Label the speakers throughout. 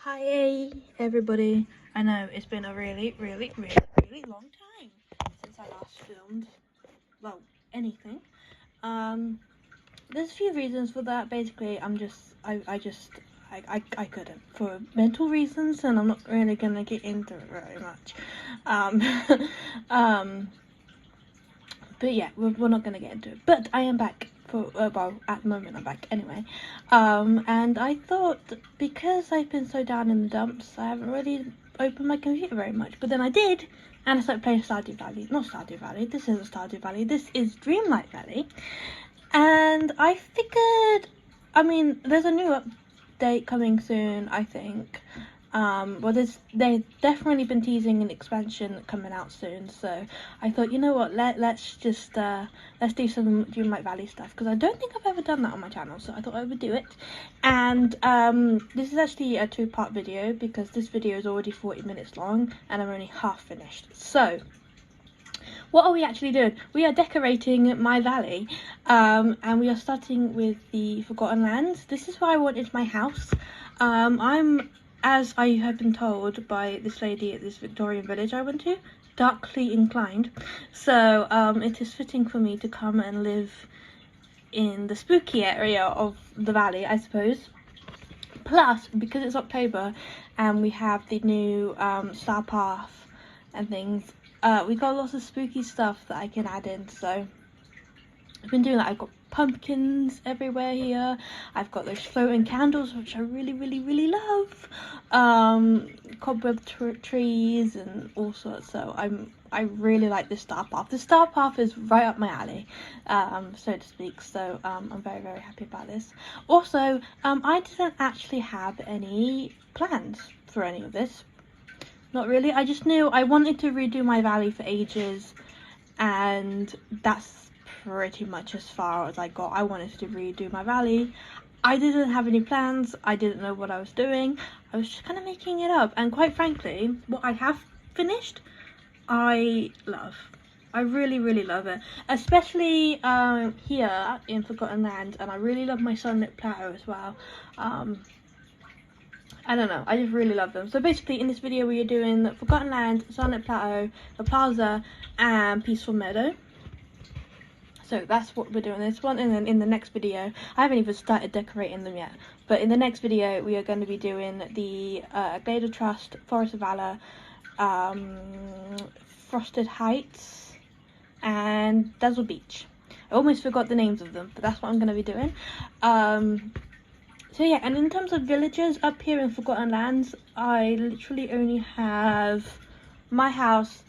Speaker 1: Hi everybody. I know it's been a really long time since I last filmed, well, anything. There's a few reasons for that. Basically, I couldn't, for mental reasons, and I'm not really gonna get into it very much. Um, um, but yeah, we're not gonna get into it. But I am back for, well, at the moment I'm back anyway. And I thought, because I've been so down in the dumps, I haven't really opened my computer very much. But then I did, and I started playing Stardew Valley. Not Stardew Valley, this isn't Stardew Valley, this is Dreamlight Valley. And I figured, I mean, there's a new update coming soon, I think. Well, they've definitely been teasing an expansion coming out soon, so I thought, you know what, let's do some Dreamlight Valley stuff, because I don't think I've ever done that on my channel, so I thought I would do it. And this is actually a two-part video, because this video is already 40 minutes long, and I'm only half finished. So what are we actually doing? We are decorating my valley, and we are starting with the Forgotten Lands. This is where I wanted my house. As I have been told by this lady at this Victorian village I went to, darkly inclined. So it is fitting for me to come and live in the spooky area of the valley, I suppose. Plus, because it's October and we have the new Star Path and things, we got lots of spooky stuff that I can add in, so I've been doing that. I've got pumpkins everywhere here. I've got those floating candles, which I really love. Cobweb trees and all sorts. So I really like this Star Path. The Star Path is right up my alley, so to speak. So I'm very happy about this. Also, I didn't actually have any plans for any of this. Not really. I just knew I wanted to redo my valley for ages, and that's pretty much as far as I got. I wanted to redo my valley. I didn't have any plans. I didn't know what I was doing. I was just kind of making it up, and quite frankly, what I have finished, I love. I really love it, especially here in Forgotten Lands, and I really love my Sunlit Plateau as well. I don't know, I just really love them. So basically in this video we are doing Forgotten Lands, Sunlit Plateau, the Plaza and Peaceful Meadow. So that's what we're doing this one, and then in the next video, I haven't even started decorating them yet, but in the next video we are going to be doing the Glade Trust, Forest of Valor, Frosted Heights and Dazzle Beach. I almost forgot the names of them, but that's what I'm going to be doing. So yeah, and in terms of villages, up here in Forgotten Lands, I literally only have my house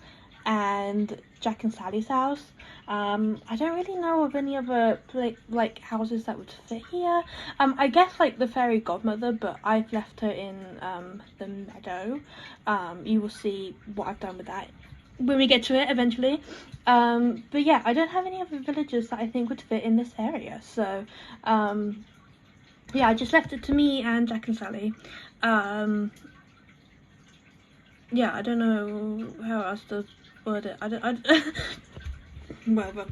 Speaker 1: and Jack and Sally's house. I don't really know of any other like houses that would fit here. I guess like the fairy godmother, but I've left her in the meadow. You will see what I've done with that when we get to it eventually. But yeah, I don't have any other villages that I think would fit in this area, so yeah, I just left it to me and Jack and Sally. Yeah, I don't know how else to word it. Whatever.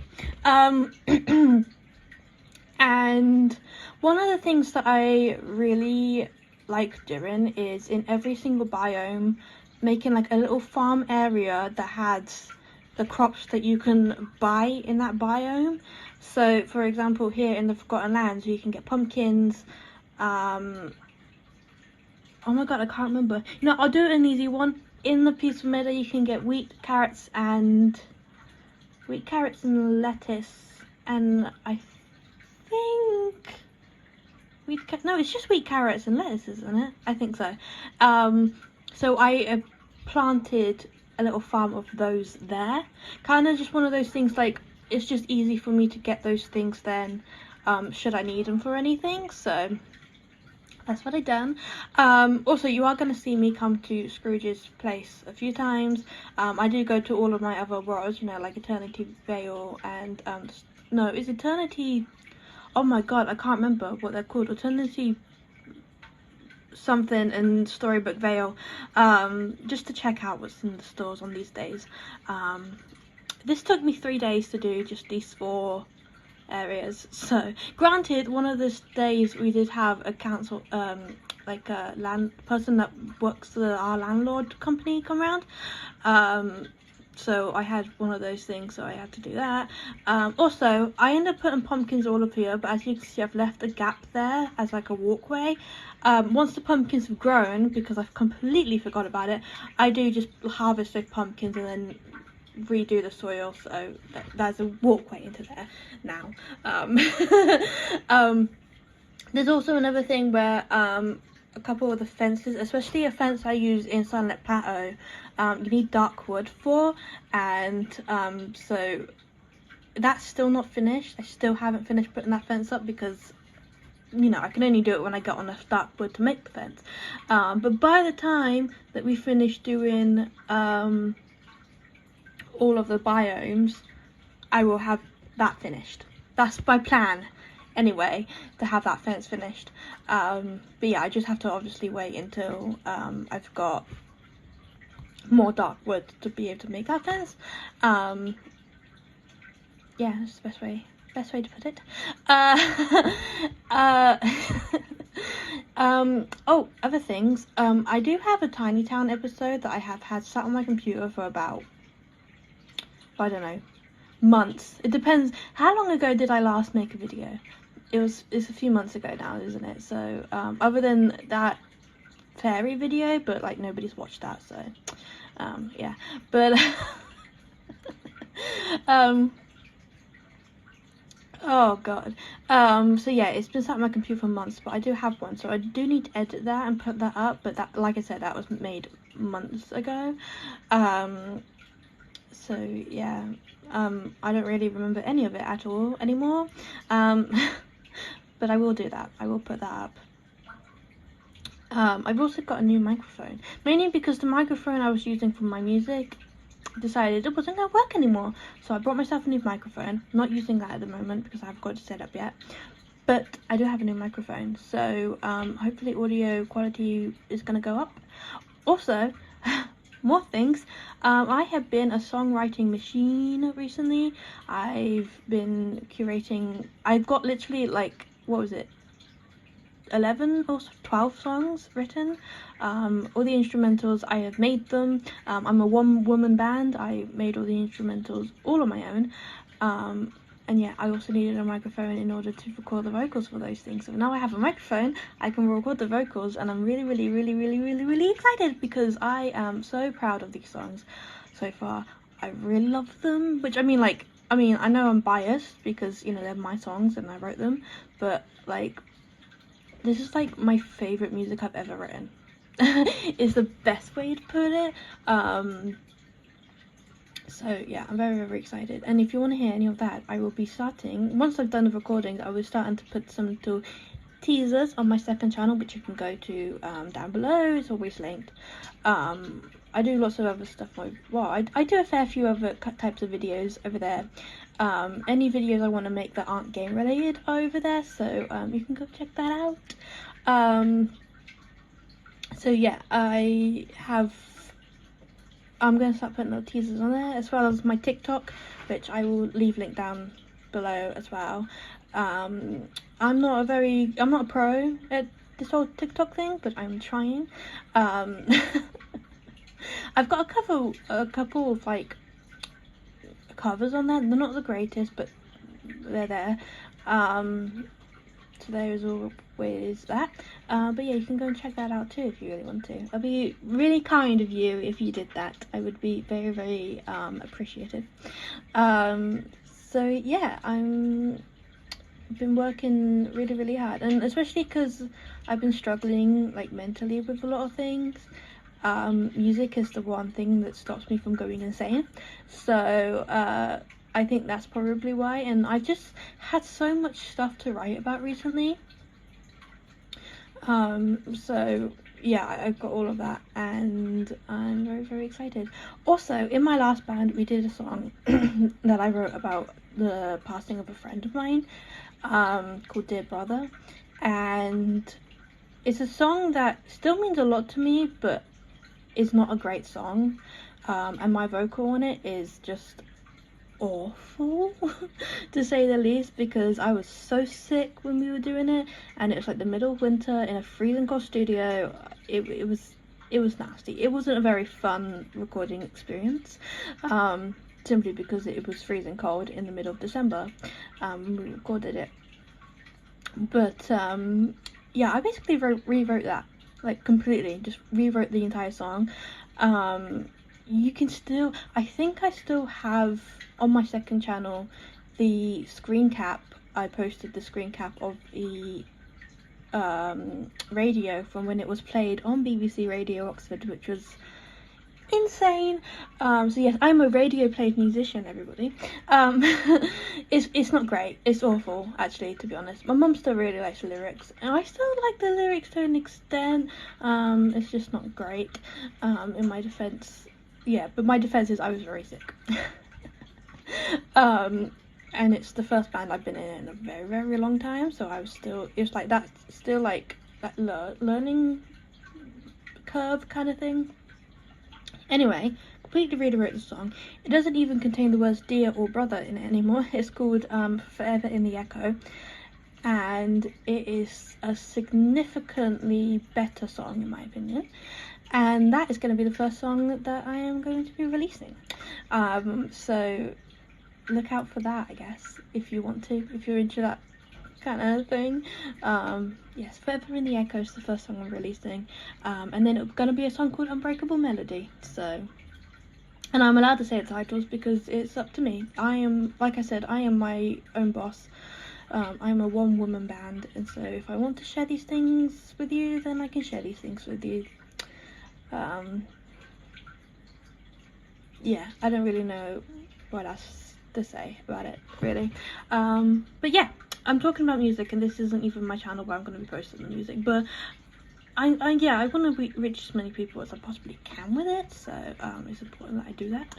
Speaker 1: And one of the things that I really like doing is in every single biome making like a little farm area that has the crops that you can buy in that biome. So for example, here in the Forgotten Lands you can get pumpkins. Oh my god, I can't remember. You know, I'll do an easy one. In the Peaceful Meadow you can get wheat, carrots and lettuce, and I think no, it's just wheat, carrots and lettuce, isn't it? I think so. So I planted a little farm of those there. Kind of just one of those things, like it's just easy for me to get those things then, should I need them for anything. So that's what I done. Also, you are going to see me come to Scrooge's place a few times. I do go to all of my other worlds, you know, like Eternity Vale and no, is Eternity, oh my god, I can't remember what they're called. Eternity something and Storybook Vale, just to check out what's in the stores on these days. This took me 3 days to do, just these 4 areas. So granted, one of the days we did have a council like a land person that works for our landlord company come around, so I had one of those things, so I had to do that. Also, I ended up putting pumpkins all up here, but as you can see, I've left a gap there as like a walkway. Once the pumpkins have grown, because I've completely forgot about it, I do just harvest those pumpkins and then redo the soil, so there's a walkway into there now. There's also another thing where a couple of the fences, especially a fence I use in Sunlit Plateau, you need dark wood for, and so that's still not finished. I still haven't finished putting that fence up because, you know, I can only do it when I get enough dark wood to make the fence. But by the time that we finish doing all of the biomes, I will have that finished. That's my plan anyway, to have that fence finished. But yeah, I just have to obviously wait until I've got more dark wood to be able to make that fence. Yeah, that's the best way to put it. Oh, other things. I do have a Tiny Town episode that I have had sat on my computer for about, I don't know, months. It depends. How long ago did I last make a video? It's a few months ago now, isn't it? So other than that fairy video, but like nobody's watched that, so yeah. But oh god. So yeah, it's been sat on my computer for months, but I do have one, so I do need to edit that and put that up, but that, like I said, that was made months ago. So yeah, I don't really remember any of it at all anymore. But I will do that. I will put that up. I've also got a new microphone, mainly because the microphone I was using for my music decided it wasn't going to work anymore. So I brought myself a new microphone. I'm not using that at the moment because I haven't got it set up yet. But I do have a new microphone, so hopefully audio quality is going to go up. Also, more things. I have been a songwriting machine recently. I've been curating. I've got literally like, what was it, 11 or 12 songs written. All the instrumentals, I have made them. I'm a one-woman band. I made all the instrumentals all on my own. And yeah, I also needed a microphone in order to record the vocals for those things. So now I have a microphone, I can record the vocals, and I'm really excited because I am so proud of these songs so far. I really love them, which I mean, I know I'm biased because, you know, they're my songs and I wrote them, but like, this is like my favorite music I've ever written. Is the best way to put it. So yeah, I'm very excited, and if you want to hear any of that, I will be starting, once I've done the recording, I will start to put some little teasers on my second channel, which you can go to down below. It's always linked. I do lots of other stuff. Well, I do a fair few other types of videos over there. Any videos I want to make that aren't game related are over there, so you can go check that out. So yeah, I'm going to start putting little teasers on there, as well as my TikTok, which I will leave linked down below as well. I'm not a pro at this whole TikTok thing, but I'm trying. I've got a couple of like covers on there. They're not the greatest, but they're there. So there is always that. But yeah, you can go and check that out too if you really want to. I'd be really kind of you if you did that. I would be very appreciative. So yeah, I've been working really hard, and especially because I've been struggling like mentally with a lot of things. Music is the one thing that stops me from going insane. So I think that's probably why, and I've just had so much stuff to write about recently. So yeah, I've got all of that, and I'm very excited. Also, in my last band, we did a song that I wrote about the passing of a friend of mine, called Dear Brother, and it's a song that still means a lot to me, but it's not a great song, and my vocal on it is just awful to say the least, because I was so sick when we were doing it, and it was like the middle of winter in a freezing cold studio. It was nasty. It wasn't a very fun recording experience, simply because it was freezing cold in the middle of December when we recorded it. But yeah, I basically rewrote that, like, completely, just rewrote the entire song. You can still, I think I still have on my second channel the screen cap. I posted the screen cap of the radio from when it was played on BBC Radio Oxford, which was insane. So yes, I'm a radio played musician, everybody. It's not great. It's awful, actually, to be honest. My mum still really likes the lyrics, and I still like the lyrics to an extent. It's just not great. In my defense, yeah, but my defense is I was very sick. And it's the first band I've been in a very, very long time, so I was still, it's like that, still like that learning curve kind of thing. Anyway, completely rewrote the song. It doesn't even contain the words dear or brother in it anymore. It's called Forever in the Echo, and it is a significantly better song in my opinion, and that is going to be the first song that I am going to be releasing. So look out for that, I guess, if you want to, if you're into that kind of thing. Yes, Forever in the Echo is the first song I'm releasing, and then it's gonna be a song called Unbreakable Melody. So, and I'm allowed to say the titles because it's up to me. I am, like I said, I am my own boss. I'm a one-woman band, and so if I want to share these things with you, then I can share these things with you. Yeah, I don't really know what else to say about it, really. But yeah, I'm talking about music, and this isn't even my channel where I'm going to be posting the music, but I want to reach as many people as I possibly can with it, so it's important that I do that.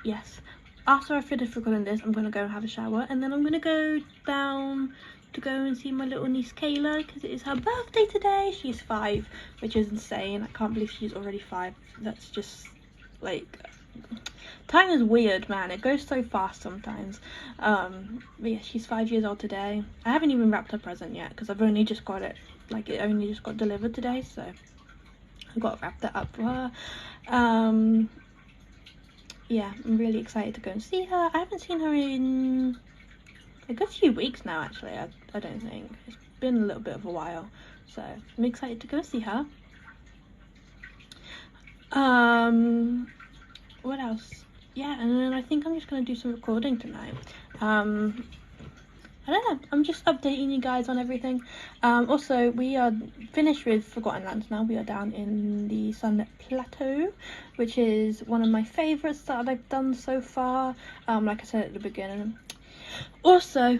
Speaker 1: Yes, after I finish recording this, I'm going to go and have a shower, and then I'm going to go down to go and see my little niece Kayla, because it is her birthday today. She's 5, which is insane. I can't believe she's already 5. That's just, like, time is weird, man. It goes so fast sometimes. But yeah, she's 5 years old today. I haven't even wrapped her present yet because I've only just got it, like, it only just got delivered today, so I've got to wrap that up for her. Yeah, I'm really excited to go and see her. I haven't seen her in like a few weeks now, actually. I don't think. It's been a little bit of a while, so I'm excited to go see her. What else? Yeah, and then I think I'm just going to do some recording tonight. I don't know, I'm just updating you guys on everything. Also, we are finished with Forgotten Lands now. We are down in the Sunlit Plateau, which is one of my favourites that I've done so far, like I said at the beginning. Also,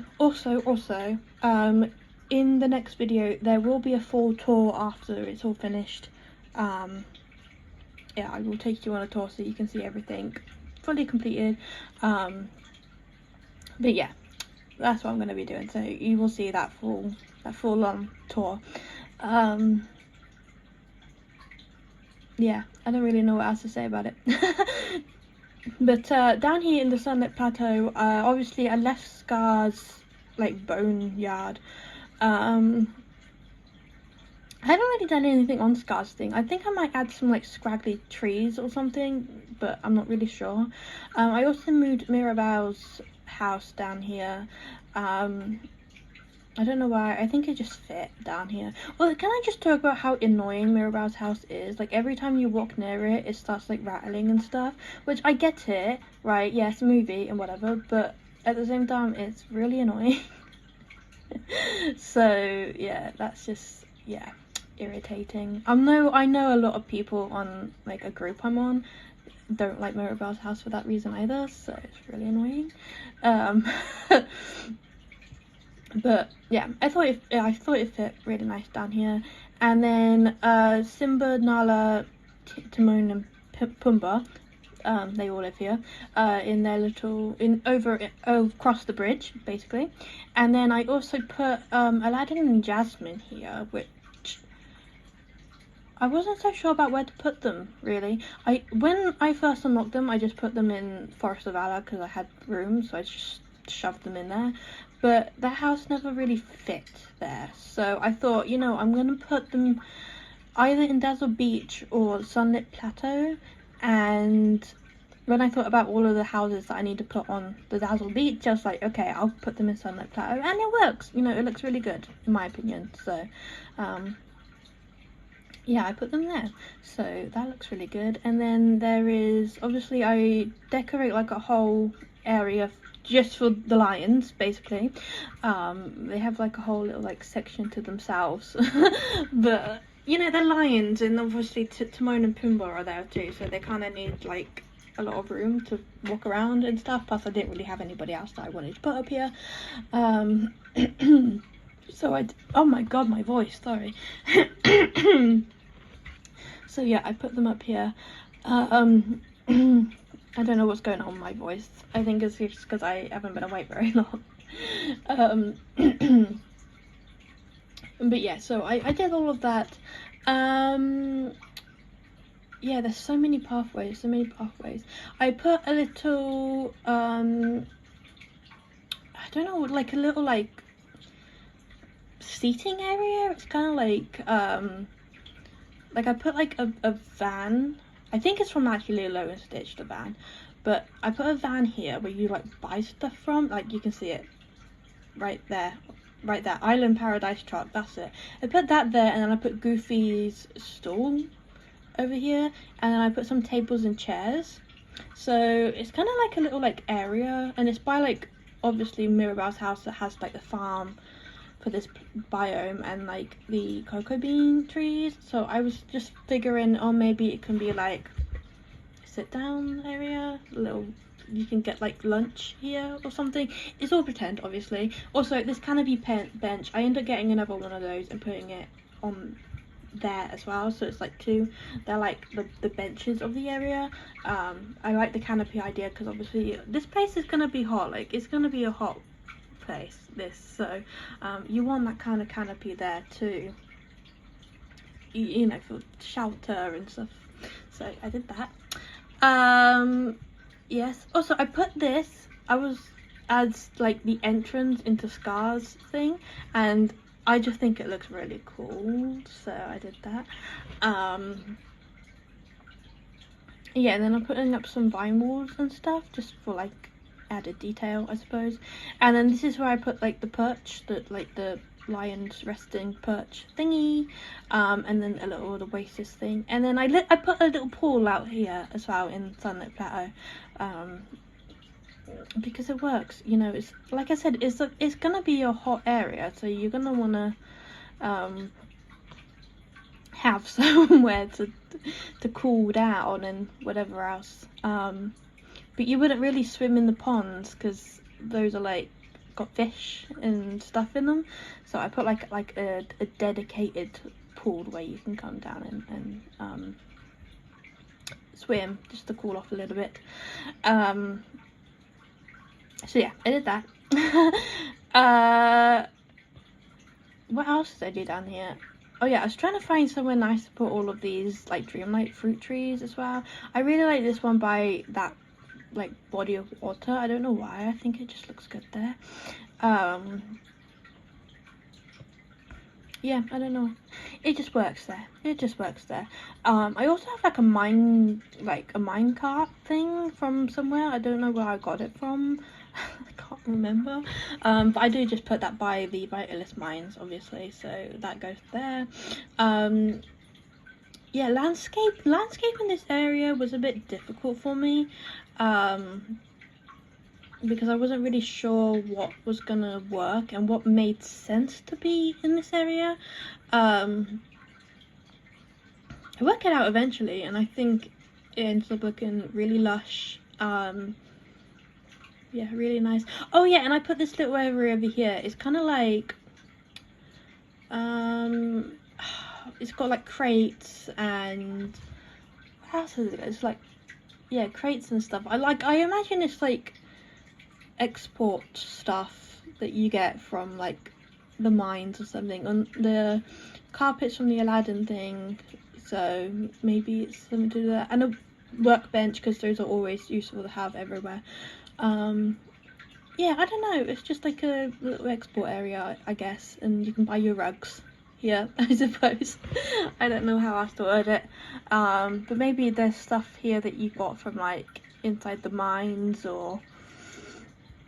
Speaker 1: in the next video, there will be a full tour after it's all finished. Yeah, I will take you on a tour so you can see everything fully completed. But yeah, that's what I'm going to be doing, so you will see that full on tour. Yeah, I don't really know what else to say about it. But down here in the Sunlit Plateau, obviously I left Scar's like boneyard. I haven't really done anything on Scar's thing. I think I might add some like scraggly trees or something, but I'm not really sure. I also moved Mirabelle's house down here. I don't know why. I think it just fit down here. Well, can I just talk about how annoying Mirabelle's house is? Like, every time you walk near it, it starts like rattling and stuff, which I get it, right? Yeah, it's a movie and whatever, but at the same time, it's really annoying. So yeah, that's just, yeah, irritating. I know a lot of people on like a group I'm on don't like Mirabelle's house for that reason either, so it's really annoying. But yeah, I thought it fit really nice down here. And then Simba, Nala, Timon and Pumbaa, they all live here, in their little, across the bridge, basically. And then I also put Aladdin and Jasmine here, which I wasn't so sure about where to put them, really. When I first unlocked them, I just put them in Forest of Valor because I had room, so I just shoved them in there. But that house never really fit there, so I thought, you know, I'm going to put them either in Dazzle Beach or Sunlit Plateau. And when I thought about all of the houses that I need to put on the Dazzle Beach, I was like, okay, I'll put them in Sunlit Plateau, and it works. You know, it looks really good in my opinion. So yeah, I put them there, so that looks really good. And then there is, obviously I decorate like a whole area just for the lions, basically. They have like a whole little like section to themselves. But you know, they're lions, and obviously Timon and Pumbaa are there too, so they kind of need like a lot of room to walk around and stuff. Plus I didn't really have anybody else that I wanted to put up here. So oh my god, my voice, sorry. So yeah, I put them up here. I don't know what's going on with my voice. I think it's just because I haven't been awake very long. But yeah, so I did all of that. Yeah, there's so many pathways, I put a little, I don't know, like a little like seating area. It's kind of like I put like a van. I think it's from actually Lilo and Stitch, the van. But I put a van here where you like buy stuff from. Like you can see it right there. Right there. Island Paradise truck, that's it. I put that there, and then I put Goofy's stall over here. And then I put some tables and chairs. So it's kind of like a little like area. And it's by like, obviously, Mirabelle's house that has like the farm for this biome and like the cocoa bean trees. So I was just figuring, oh, maybe it can be like a sit down area, little, you can get like lunch here or something. It's all pretend, obviously. Also, this canopy bench, I ended up getting another one of those and putting it on there as well, so it's like two. They're like the benches of the area. I like the canopy idea because obviously this place is gonna be hot. Like it's gonna be a hot place, so you want that kind of canopy there too, you know, for shelter and stuff. So I did that. Yes, also I put this, as like the entrance into Scar's thing, and I just think it looks really cool, so I did that. Yeah, and then I'm putting up some vine walls and stuff just for like added detail, I suppose. And then this is where I put like the perch, like the lion's resting perch thingy, and then a little oasis thing. And then I put a little pool out here as well in Sunlit Plateau, because it works. You know, it's like I said, it's gonna be a hot area, so you're gonna wanna have somewhere to cool down and whatever else. But you wouldn't really swim in the ponds because those are like got fish and stuff in them. So I put like a dedicated pool where you can come down and swim just to cool off a little bit. So yeah, I did that. What else did I do down here? Oh yeah, I was trying to find somewhere nice to put all of these like Dreamlight fruit trees as well. I really like this one by that like body of water. I don't know why, I think it just looks good there. Yeah, I don't know, it just works there. I also have like a mine cart thing from somewhere. I don't know where I got it from. I can't remember, but I do just put that by the Vitalis mines, obviously, so that goes there. Yeah, landscape in this area was a bit difficult for me, because I wasn't really sure what was gonna work and what made sense to be in this area. I worked it out eventually, and I think it ends up looking really lush. Yeah, really nice. Oh yeah, and I put this little area over here. It's kind of like, it's got like crates and what else is it? It's like, yeah, crates and stuff. I imagine it's like export stuff that you get from like the mines or something. On the carpets from the Aladdin thing, so maybe it's something to do with that. And a workbench, because those are always useful to have everywhere. Yeah, I don't know, it's just like a little export area, I guess, and you can buy your rugs here, I suppose. I don't know how else to word it. But maybe there's stuff here that you got from like inside the mines or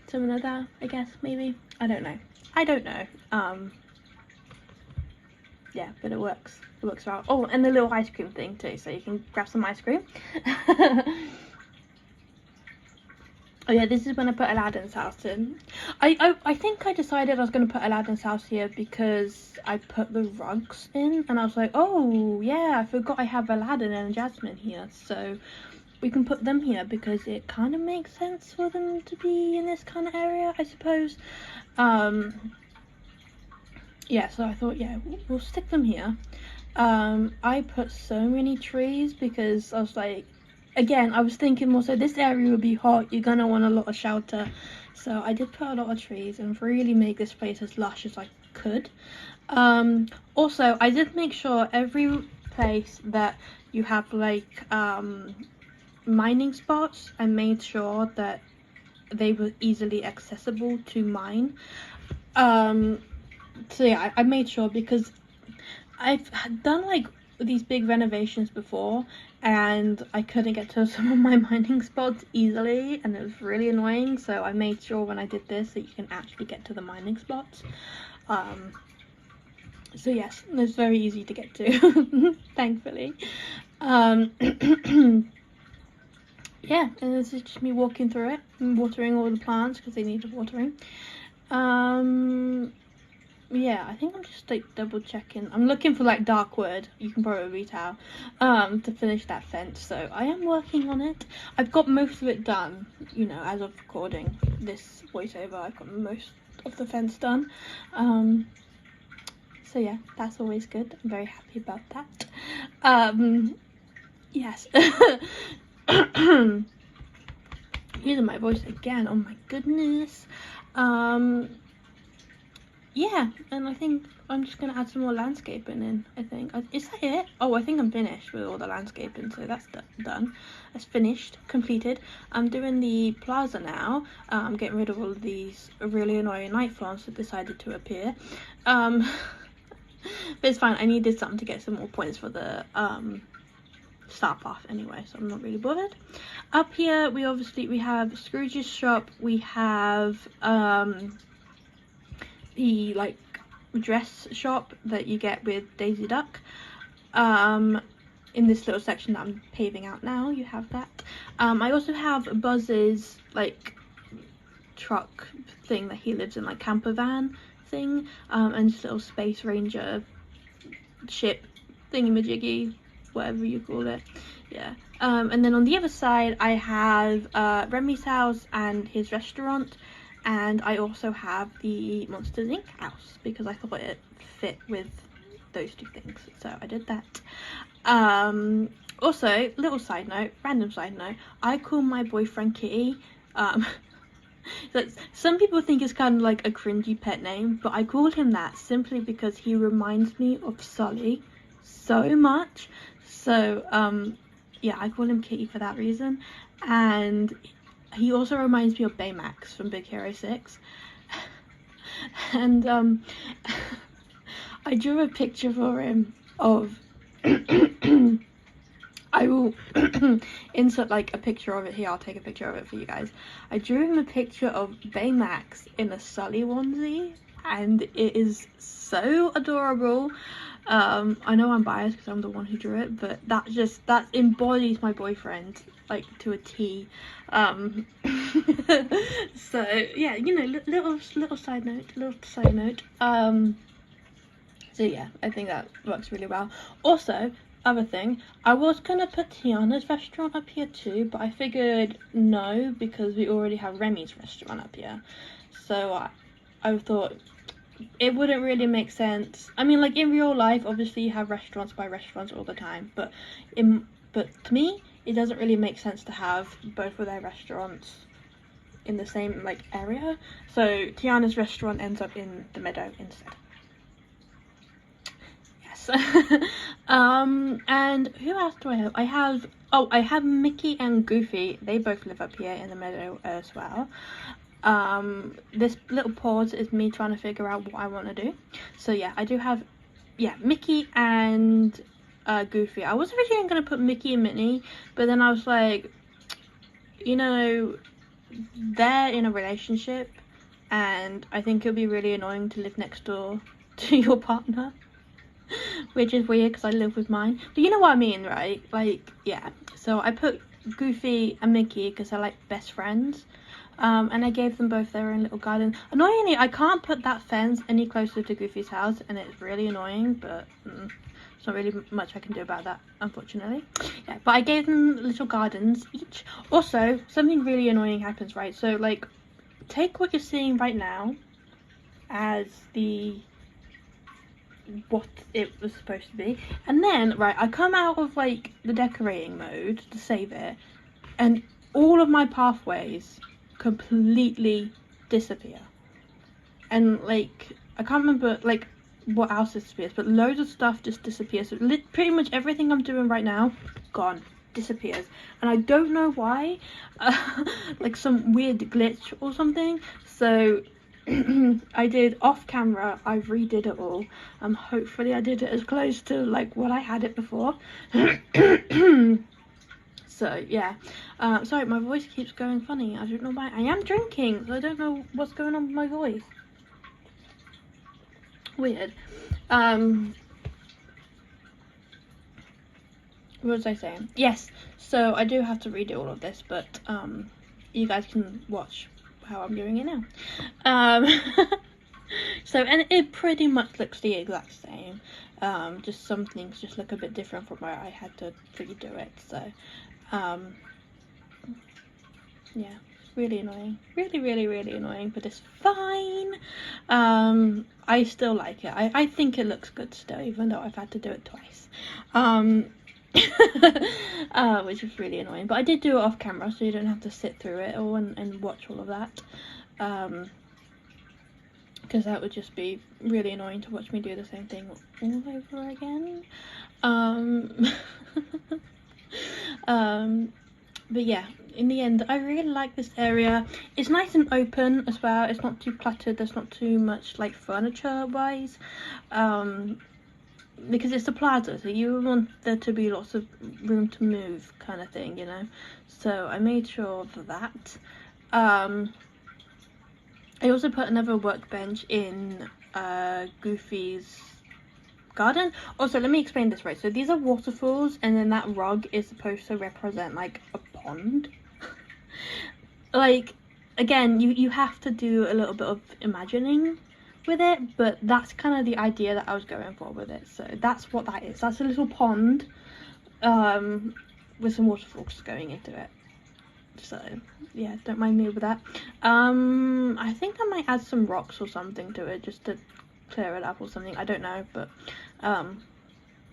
Speaker 1: something like that, I guess, maybe. I don't know. Yeah, but it works. It works well. Oh, and the little ice cream thing too, so you can grab some ice cream. Oh yeah, this is when I put Aladdin's house in. I think I decided I was going to put Aladdin's house here because I put the rugs in, and I was like, oh yeah, I forgot I have Aladdin and Jasmine here, so we can put them here because it kind of makes sense for them to be in this kind of area, I suppose. Yeah, so I thought, yeah, we'll stick them here. I put so many trees because I was like, again, I was thinking more so this area would be hot, you're gonna want a lot of shelter. So I did put a lot of trees and really make this place as lush as I could. Also, I did make sure every place that you have like mining spots, I made sure that they were easily accessible to mine. So yeah, I made sure because I've done like these big renovations before and I couldn't get to some of my mining spots easily and it was really annoying, so I made sure when I did this that you can actually get to the mining spots. So yes, it's very easy to get to, thankfully. Yeah, and this is just me walking through it and watering all the plants because they need watering. Yeah, I think I'm just like double checking. I'm looking for like dark wood, you can probably tell, to finish that fence. So I am working on it. I've got most of it done, you know, as of recording this voiceover. I've got most of the fence done. So yeah, that's always good. I'm very happy about that. Yes. Using my voice again, oh my goodness. Yeah, and I think I'm just gonna add some more landscaping in, I think. Is that it? Oh, I think I'm finished with all the landscaping, so that's done. That's finished, completed. I'm doing the plaza now. I'm getting rid of all of these really annoying night plants that decided to appear. But it's fine, I needed something to get some more points for the start path anyway, so I'm not really bothered. Up here, we have Scrooge's shop, we have the like dress shop that you get with Daisy Duck. In this little section that I'm paving out now, you have that. I also have Buzz's like truck thing that he lives in, like camper van thing, and this little Space Ranger ship thingamajiggy, whatever you call it. Yeah. And then on the other side I have Remy's house and his restaurant, and I also have the Monsters Inc. house because I thought it fit with those two things, so I did that. Also, little side note, random side note, I call my boyfriend Kitty. Some people think it's kind of like a cringy pet name, but I call him that simply because he reminds me of Sully so much. So yeah, I call him Kitty for that reason. And he also reminds me of Baymax from Big Hero 6. And I drew a picture for him of I will insert like a picture of it here. I'll take a picture of it for you guys. I drew him a picture of Baymax in a Sully onesie, and it is so adorable. I know I'm biased because I'm the one who drew it, but that embodies my boyfriend like to a T. So yeah, you know, little side note. So yeah, I think that works really well. Also, other thing, I was gonna put Tiana's restaurant up here too, but I figured no, because we already have Remy's restaurant up here. So I thought it wouldn't really make sense. I mean, like in real life, obviously you have restaurants by restaurants all the time, but to me, it doesn't really make sense to have both of their restaurants in the same like area. So Tiana's restaurant ends up in the meadow instead. yes. And who else do I have? I have Mickey and Goofy. They both live up here in the meadow as well. This little pause is me trying to figure out what I want to do. So yeah, I do have, yeah, Mickey and Goofy. I was originally going to put Mickey and Minnie, but then I was like, you know, they're in a relationship, and I think it'll be really annoying to live next door to your partner. Which is weird because I live with mine. But you know what I mean, right? Like, yeah. So I put Goofy and Mickey because they're like best friends. And I gave them both their own little garden. Annoyingly, I can't put that fence any closer to Goofy's house, and it's really annoying, but there's not really much I can do about that, unfortunately. Yeah, but I gave them little gardens each. Also, something really annoying happens, right? So, like, take what you're seeing right now as what it was supposed to be, and then right, I come out of like the decorating mode to save it, and all of my pathways completely disappear, and like I can't remember like what else disappears, but loads of stuff just disappears. So pretty much everything I'm doing right now, gone, disappears, and I don't know why. Like some weird glitch or something. So I did off camera, I redid it all. Hopefully I did it as close to like what I had it before. So yeah, sorry, my voice keeps going funny. I don't know why. I am drinking, so I don't know what's going on with my voice. Weird. What was I saying? Yes, so I do have to redo all of this, but you guys can watch how I'm doing it now. So, and it pretty much looks the exact same. Just some things just look a bit different from where I had to redo it. So, yeah, really annoying. Really annoying, but it's fine. I still like it. I think it looks good still, even though I've had to do it twice. Which is really annoying, but I did do it off camera, so you don't have to sit through it all and watch all of that, because that would just be really annoying to watch me do the same thing all over again. But yeah, in the end, I really like this area. It's nice and open as well. It's not too cluttered. There's not too much like furniture wise, because it's a plaza, so you want there to be lots of room to move kind of thing, you know. So I made sure of that. I also put another workbench in Goofy's garden. Also, let me explain this, right? So these are waterfalls, and then that rug is supposed to represent like a pond. Like, again, you have to do a little bit of imagining with it, but that's kind of the idea that I was going for with it. So that's what that is. That's a little pond with some waterfalls going into it. So yeah, don't mind me with that. I think I might add some rocks or something to it just to clear it up or something. I don't know, but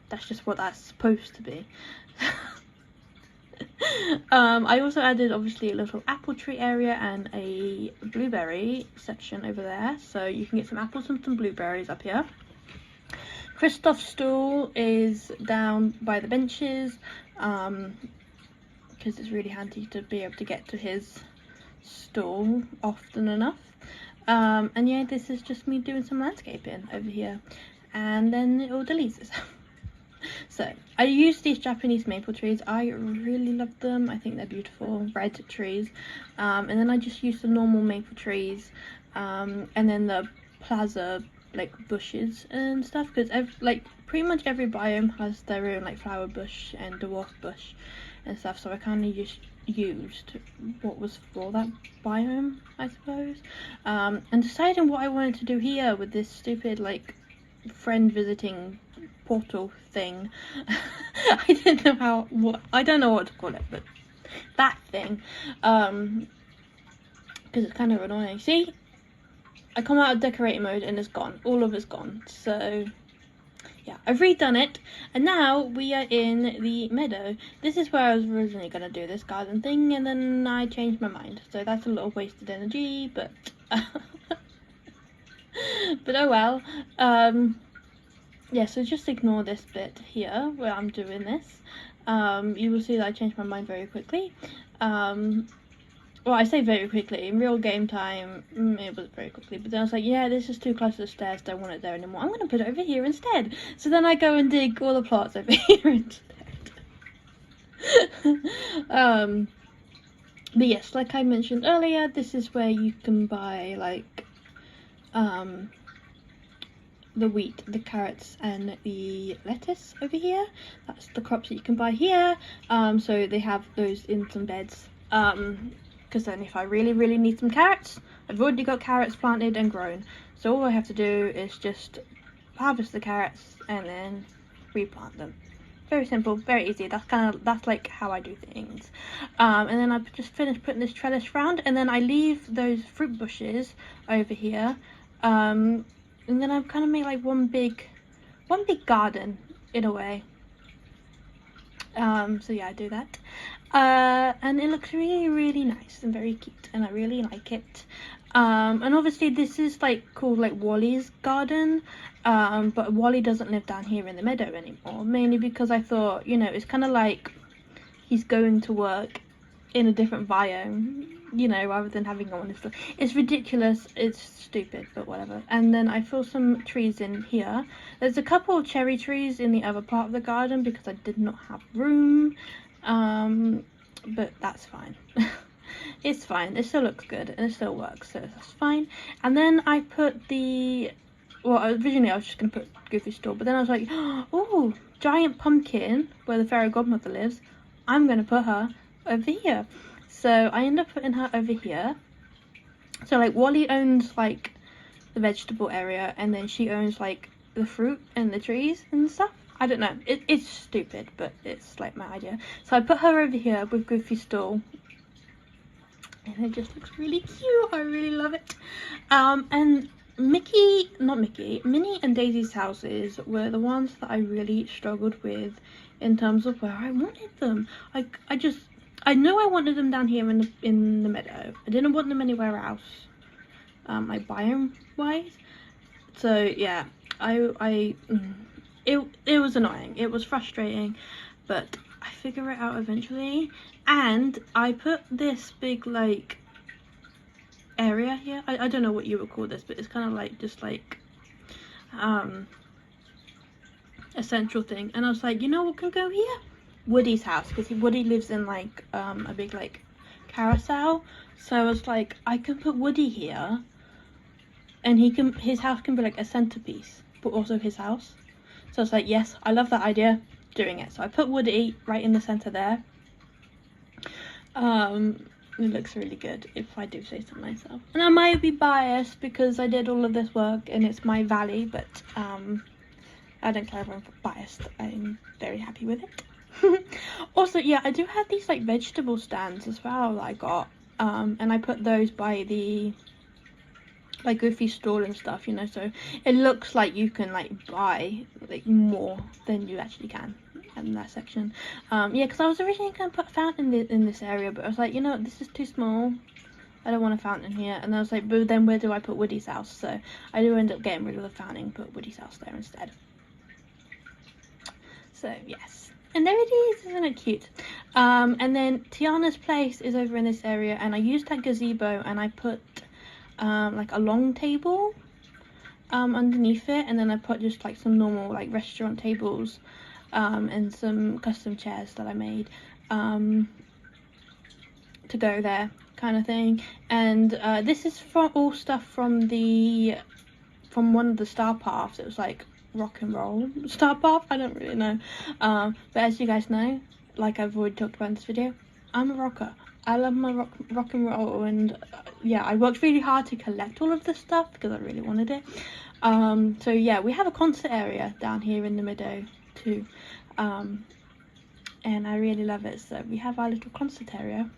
Speaker 1: that's just what that's supposed to be. I also added obviously a little apple tree area and a blueberry section over there, so you can get some apples and some blueberries up here. Christoph's stool is down by the benches, because it's really handy to be able to get to his stall often enough. And yeah, this is just me doing some landscaping over here, and then it all deletes itself. So I use these Japanese maple trees. I really love them. I think they're beautiful red trees. And then I just use the normal maple trees, and then the plaza like bushes and stuff, because like pretty much every biome has their own like flower bush and dwarf bush and stuff, so I kind of just used what was for that biome, I suppose. And deciding what I wanted to do here with this stupid like friend visiting portal thing. I didn't know I don't know what to call it, but that thing, because it's kind of annoying. See, I come out of decorating mode and it's gone, all of it's gone. So yeah, I've redone it, and now we are in the meadow. This is where I was originally going to do this garden thing, and then I changed my mind, so that's a little wasted energy, but but oh well. yeah, so just ignore this bit here where I'm doing this. You will see that I changed my mind very quickly. Well, I say very quickly. In real game time, it was very quickly. But then I was like, yeah, this is too close to the stairs. Don't want it there anymore. I'm going to put it over here instead. So then I go and dig all the plots over here instead. But yes, like I mentioned earlier, this is where you can buy, like, the wheat, the carrots, and the lettuce over here. That's the crops that you can buy here. So they have those in some beds. Because then if I really need some carrots, I've already got carrots planted and grown, so all I have to do is just harvest the carrots and then replant them. Very simple, very easy. That's like how I do things. And then I've just finished putting this trellis round, and then I leave those fruit bushes over here, and then I've kind of made like one big garden in a way. So yeah, I do that. And it looks really nice and very cute, and I really like it. And obviously this is like called like Wally's garden, but Wally doesn't live down here in the meadow anymore, mainly because I thought, you know, it's kind of like he's going to work in a different biome, you know, rather than having one. It's ridiculous, it's stupid, but whatever. And then I fill some trees in here. There's a couple of cherry trees in the other part of the garden because I did not have room. But that's fine. It's fine, it still looks good and it still works, so that's fine. And then I put the, well, originally I was just going to put Goofy's store, but then I was like, oh, giant pumpkin where the fairy godmother lives, I'm going to put her over here. So I end up putting her over here. So like Wally owns like the vegetable area, and then she owns like the fruit and the trees and stuff. I don't know, it's stupid, but it's like my idea. So I put her over here with Goofy's stall, and it just looks really cute. I really love it. And Minnie and Daisy's houses were the ones that I really struggled with in terms of where I wanted them. I know I wanted them down here in the meadow. I didn't want them anywhere else, like biome wise. So yeah, it was annoying, it was frustrating, but I figure it out eventually. And I put this big like area here, I don't know what you would call this, but it's kind of like just like a central thing, and I was like, you know what can go here? Woody's house, because Woody lives in like a big like carousel. So I was like, I can put Woody here, and his house can be like a centerpiece, but also his house. So I was like, yes, I love that idea, doing it. So I put Woody right in the center there. It looks really good, if I do say so myself. And I might be biased because I did all of this work and it's my valley, but I don't care if I'm biased. I'm very happy with it. Also, yeah, I do have these like vegetable stands as well that I got, and I put those by the like Goofy stall and stuff, you know, so it looks like you can like buy like more than you actually can in that section. Yeah, because I was originally going to put a fountain in this area, but I was like, you know, this is too small, I don't want a fountain here. And I was like, but then where do I put Woody's house? So I do end up getting rid of the fountain, put Woody's house there instead. So yes, and there it is, isn't it cute? And then Tiana's place is over in this area, and I used that gazebo and I put like a long table underneath it, and then I put just like some normal like restaurant tables and some custom chairs that I made to go there, kind of thing. And this is all stuff from one of the star paths. It was like rock and roll star path, I don't really know, but as you guys know, like I've already talked about in this video, I'm a rocker. I love my rock and roll, and yeah, I worked really hard to collect all of this stuff because I really wanted it. So yeah, we have a concert area down here in the meadow too, and I really love it. So we have our little concert area.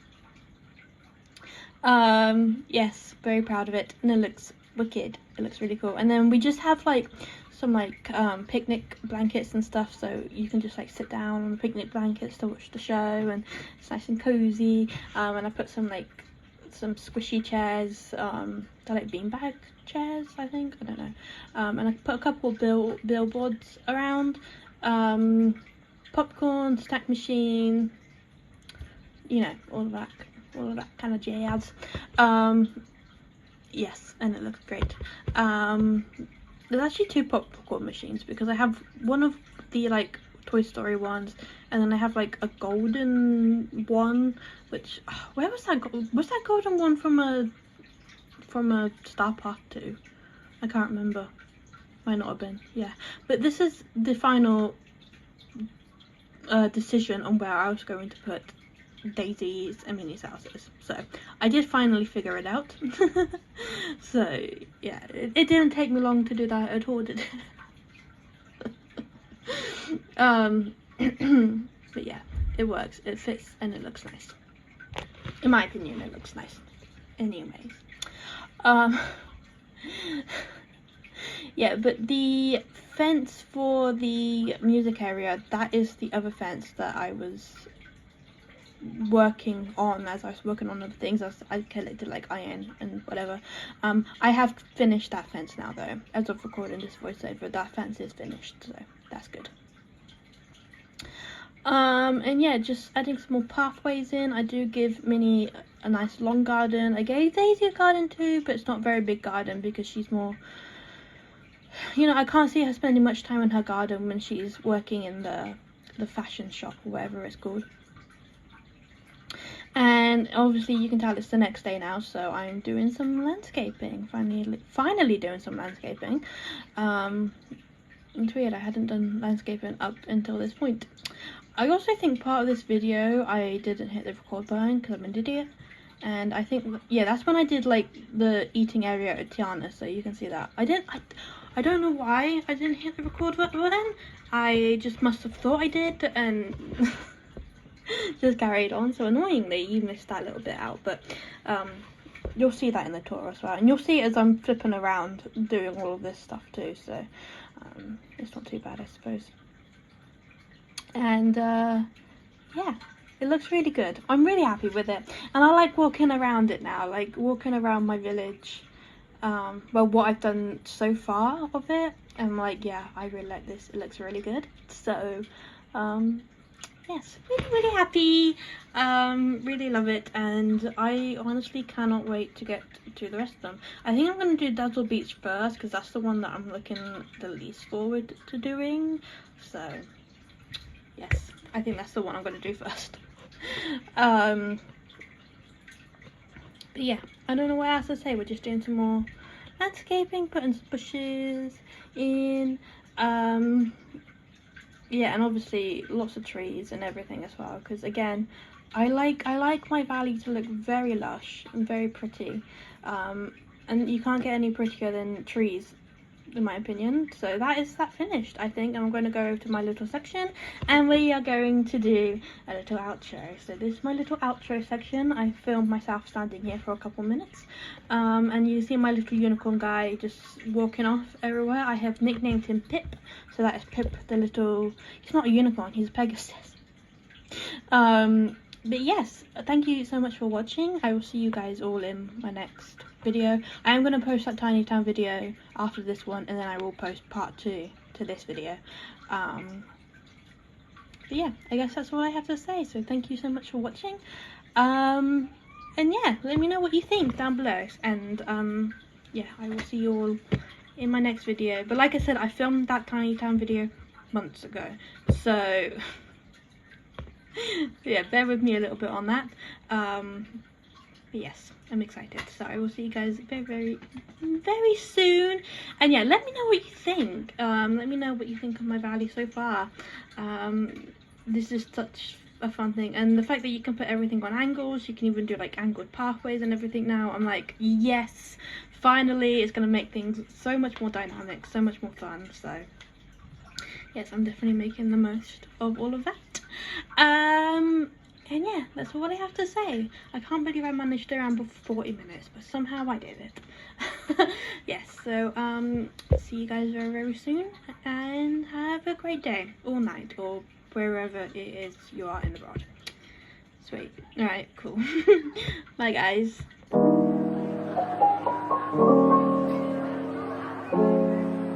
Speaker 1: Yes, very proud of it, and it looks wicked. It looks really cool. And then we just have like some like picnic blankets and stuff, so you can just like sit down on the picnic blankets to watch the show, and it's nice and cozy. And I put some like some squishy chairs. They're like beanbag chairs, I think. I don't know. And I put a couple of billboards around. Popcorn, snack machine. You know, all of that kind of jazz. Yes, and it looks great. There's actually 2 popcorn machines because I have one of the like Toy Story ones, and then I have like a golden one, which where was that? Was that golden one from a Star Park 2? I can't remember. Might not have been. Yeah, but this is the final decision on where I was going to put Daisy's and Minnie's houses. So I did finally figure it out. So yeah, it didn't take me long to do that at all, did it? But yeah, it works, it fits, and it looks nice. In my opinion, it looks nice anyways. Yeah, but the fence for the music area, that is the other fence that I was working on as I was working on other things. I collected like iron and whatever. I have finished that fence now though. As of recording this voiceover, that fence is finished, so that's good. And yeah, just adding some more pathways in. I do give Minnie a nice long garden. I gave Daisy a garden too, but it's not a very big garden because she's more, you know, I can't see her spending much time in her garden when she's working in the fashion shop or whatever it's called. And obviously you can tell it's the next day now, so I'm doing some landscaping. Finally doing some landscaping. It's weird, I hadn't done landscaping up until this point. I also think part of this video I didn't hit the record button because I'm an idiot. And I think, yeah, that's when I did like the eating area at Tiana, so you can see that. I don't know why I didn't hit the record button. I just must have thought I did and just carried on. So annoyingly, you missed that little bit out, but you'll see that in the tour as well. And you'll see it as I'm flipping around doing all of this stuff too, so it's not too bad, I suppose. And yeah, it looks really good. I'm really happy with it, and I like walking around it now, like walking around my village. Well, what I've done so far of it, I'm like, yeah, I really like this. It looks really good. So yes, really happy. Really love it, and I honestly cannot wait to get to the rest of them. I think I'm going to do Dazzle Beach first because that's the one that I'm looking the least forward to doing. So yes, I think that's the one I'm going to do first. But yeah, I don't know what else to say. We're just doing some more landscaping, putting some bushes in. Yeah, and obviously lots of trees and everything as well, because again, I like my valley to look very lush and very pretty, and you can't get any prettier than trees, in my opinion. So that is that finished, I think. I'm going to go over to my little section and we are going to do a little outro. So this is my little outro section. I filmed myself standing here for a couple minutes, and you see my little unicorn guy just walking off everywhere. I have nicknamed him Pip, so that is Pip the little, he's not a unicorn, he's a Pegasus. But yes, thank you so much for watching. I will see you guys all in my next video. I am going to post that Tiny Town video after this one, and then I will post part 2 to this video. But yeah, I guess that's all I have to say. So thank you so much for watching. And yeah, let me know what you think down below. And yeah, I will see you all in my next video. But like I said, I filmed that Tiny Town video months ago, so yeah, bear with me a little bit on that. But yes, I'm excited, so I will see you guys very soon. And yeah, let me know what you think. Let me know what you think of my valley so far. This is such a fun thing, and the fact that you can put everything on angles, you can even do like angled pathways and everything now. I'm like, yes, finally, it's going to make things so much more dynamic, so much more fun. So yes, I'm definitely making the most of all of that. And yeah, that's all I have to say. I can't believe I managed around for 40 minutes, but somehow I did it. Yes, so see you guys very soon, and have a great day, or night, or wherever it is you are in the world. Sweet. Alright, cool. Bye guys.